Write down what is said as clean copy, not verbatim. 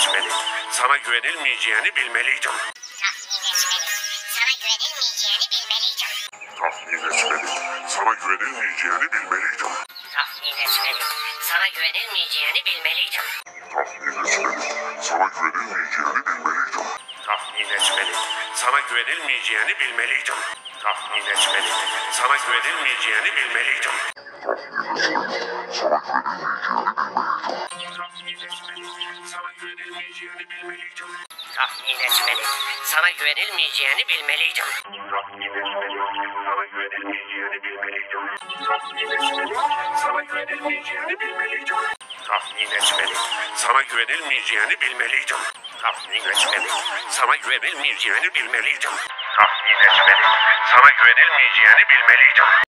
etmeli. Sana güvenilmeyeceğini bilmeliydim. Tahmin etmeli. Sana güvenilmeyeceğini bilmeliydim. Tahmin etmeli. Sana güvenilmeyeceğini bilmeliydim. Tahmin etmeli. Sana güvenilmeyeceğini bilmeliydim. Tahmin etmeli. Sana güvenilmeyeceğini bilmeliydim. Tahmin etmeli. Sana güvenilmeyeceğini bilmeliydim. Sana güvenilmeyeceğini bilmeliydim. Tahmin etmeli. Sana güvenilmeyeceğini bilmeliydim. Tahmin etmeli. Sana güvenilmeyeceğini bilmeliydim. Tahmin etmeli. Sana güvenilmeyeceğini bilmeliydim. Tahmin etmeli. Sana güvenilmeyeceğini bilmeliydim. Tahmin etmeli. Sana güvenilmeyeceğini bilmeliydim. Tahmin etmeli. Sana güvenilmeyeceğini bilmeliydim.